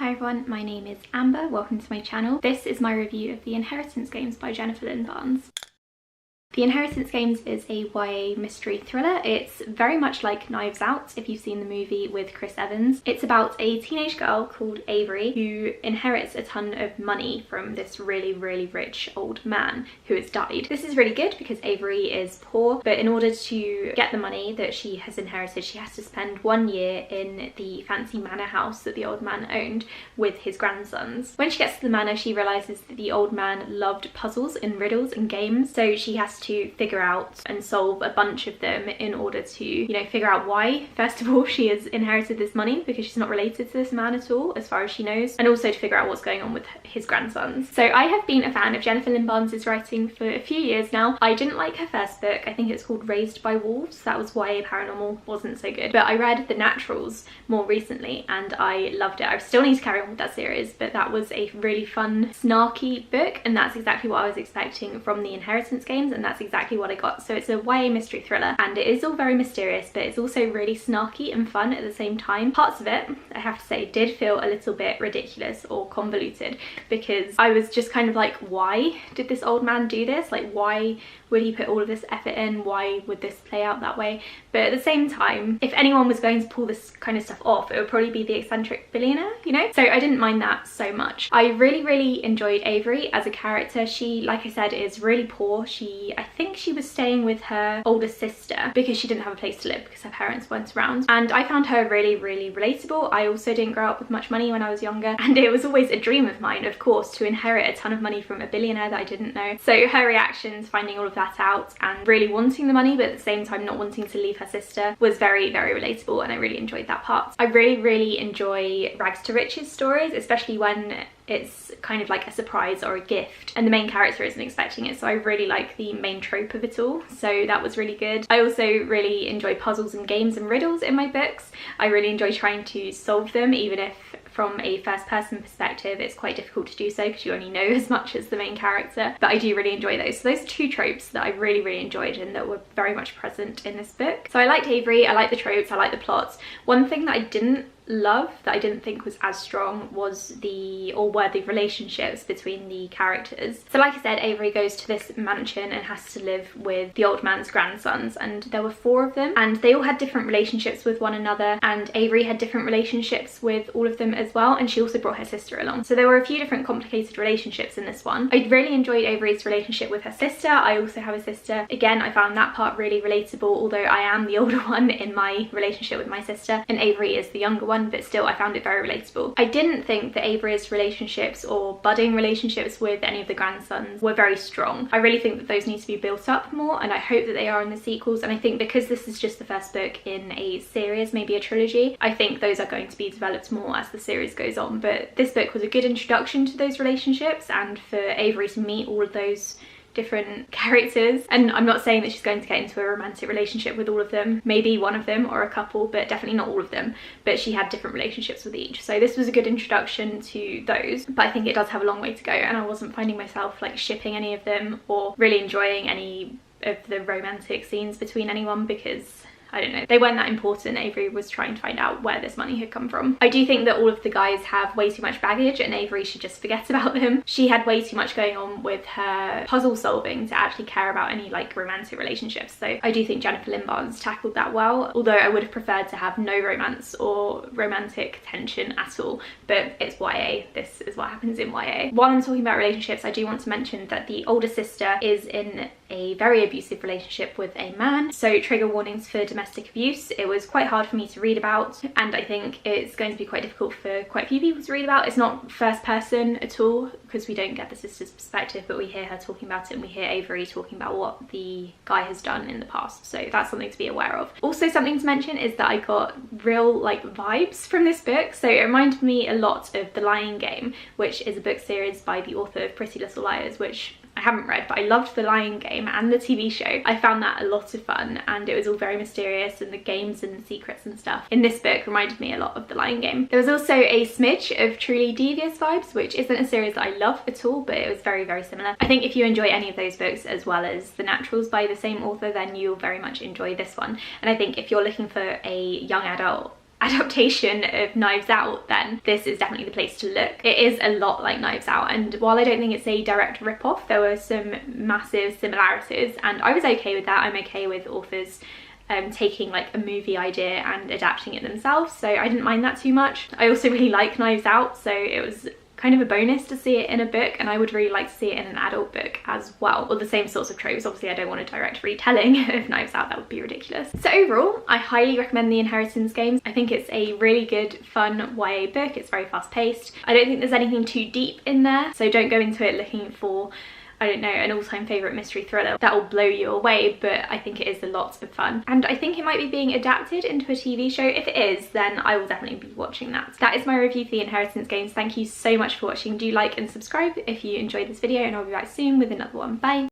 Hi everyone, my name is Amber, welcome to my channel. This is my review of The Inheritance Games by Jennifer Lynn Barnes. The Inheritance Games is a YA mystery thriller. It's very much like Knives Out, if you've seen the movie with Chris Evans. It's about a teenage girl called Avery who inherits a ton of money from this really rich old man who has died. This is really good because Avery is poor, but in order to get the money that she has inherited, she has to spend 1 year in the fancy manor house that the old man owned with his grandsons. When she gets to the manor, she realizes that the old man loved puzzles and riddles and games, so she has to figure out and solve a bunch of them in order to, you know, figure out why, first of all, she has inherited this money, because she's not related to this man at all, as far as she knows, and also to figure out what's going on with his grandsons. So I have been a fan of Jennifer Lynn Barnes' writing for a few years now. I didn't like her first book. I think it's called Raised by Wolves. That was YA paranormal, wasn't so good. But I read The Naturals more recently and I loved it. I still need to carry on with that series, but that was a really fun, snarky book, and that's exactly what I was expecting from the Inheritance Games, and that's exactly what I got. So it's a YA mystery thriller and it is all very mysterious, but it's also really snarky and fun at the same time. Parts of it, I have to say, did feel a little bit ridiculous or convoluted, because I was just kind of like, why did this old man do this? Like, why would he put all of this effort in? Why would this play out that way? But at the same time, if anyone was going to pull this kind of stuff off, it would probably be the eccentric billionaire, you know? So I didn't mind that so much. I really enjoyed Avery as a character. She, like I said, is really poor. I think she was staying with her older sister because she didn't have a place to live because her parents weren't around. And I found her really relatable. I also didn't grow up with much money when I was younger, and it was always a dream of mine, of course, to inherit a ton of money from a billionaire that I didn't know. So her reactions, finding all of that out and really wanting the money, but at the same time not wanting to leave her sister, was very relatable, and I really enjoyed that part. I really enjoy rags to riches stories, especially when it's kind of like a surprise or a gift and the main character isn't expecting it. So I really like the main trope of it all, so that was really good. I also really enjoy puzzles and games and riddles in my books. I really enjoy trying to solve them, even if from a first person perspective it's quite difficult to do so because you only know as much as the main character, but I do really enjoy those. So those are two tropes that I really enjoyed and that were very much present in this book. So I liked Avery, I liked the tropes, I liked the plots. One thing that I didn't love, that I didn't think was as strong, was the relationships between the characters. So like I said, Avery goes to this mansion and has to live with the old man's grandsons, and there were 4 of them and they all had different relationships with one another, and Avery had different relationships with all of them as well, and she also brought her sister along. So there were a few different complicated relationships in this one. I really enjoyed Avery's relationship with her sister. I also have a sister. Again, I found that part really relatable, although I am the older one in my relationship with my sister and Avery is the younger one, but still I found it very relatable. I didn't think that Avery's relationships or budding relationships with any of the grandsons were very strong. I really think that those need to be built up more, and I hope that they are in the sequels, and I think because this is just the first book in a series, maybe a trilogy, I think those are going to be developed more as the series goes on. But this book was a good introduction to those relationships and for Avery to meet all of those different characters. And I'm not saying that she's going to get into a romantic relationship with all of them, maybe one of them or a couple, but definitely not all of them, but she had different relationships with each. So this was a good introduction to those, but I think it does have a long way to go, and I wasn't finding myself like shipping any of them or really enjoying any of the romantic scenes between anyone, because I don't know, they weren't that important. Avery was trying to find out where this money had come from. I do think that all of the guys have way too much baggage and Avery should just forget about them. She had way too much going on with her puzzle solving to actually care about any like romantic relationships. So I do think Jennifer Lynn Barnes tackled that well, although I would have preferred to have no romance or romantic tension at all, but it's YA. This is what happens in YA. While I'm talking about relationships, I do want to mention that the older sister is in a very abusive relationship with a man, so trigger warnings for domestic abuse. It was quite hard for me to read about, and I think it's going to be quite difficult for quite a few people to read about. It's not first person at all because we don't get the sister's perspective, but we hear her talking about it and we hear Avery talking about what the guy has done in the past, so that's something to be aware of. Also, something to mention is that I got real like vibes from this book. So it reminded me a lot of The Lying Game, which is a book series by the author of Pretty Little Liars, which I haven't read, but I loved The Lying Game and the TV show. I found that a lot of fun, and it was all very mysterious, and the games and the secrets and stuff in this book reminded me a lot of The Lying Game. There was also a smidge of Truly Devious vibes, which isn't a series that I love at all, but it was very similar. I think if you enjoy any of those books as well as The Naturals by the same author, then you'll very much enjoy this one. And I think if you're looking for a young adult adaptation of Knives Out, then this is definitely the place to look. It is a lot like Knives Out, and while I don't think it's a direct rip-off, there were some massive similarities, and I was okay with that. I'm okay with authors taking like a movie idea and adapting it themselves, so I didn't mind that too much. I also really like Knives Out, so it was kind of a bonus to see it in a book, and I would really like to see it in an adult book as well, or the same sorts of tropes. Obviously I don't want a direct retelling of Knives Out, that would be ridiculous. So overall, I highly recommend the Inheritance Games. I think it's a really good, fun YA book. It's very fast paced. I don't think there's anything too deep in there, so don't go into it looking for, I don't know, an all-time favourite mystery thriller that will blow you away, but I think it is a lot of fun. And I think it might be being adapted into a TV show. If it is, then I will definitely be watching that. That is my review for the Inheritance Games. Thank you so much for watching. Do like and subscribe if you enjoyed this video, and I'll be back soon with another one. Bye!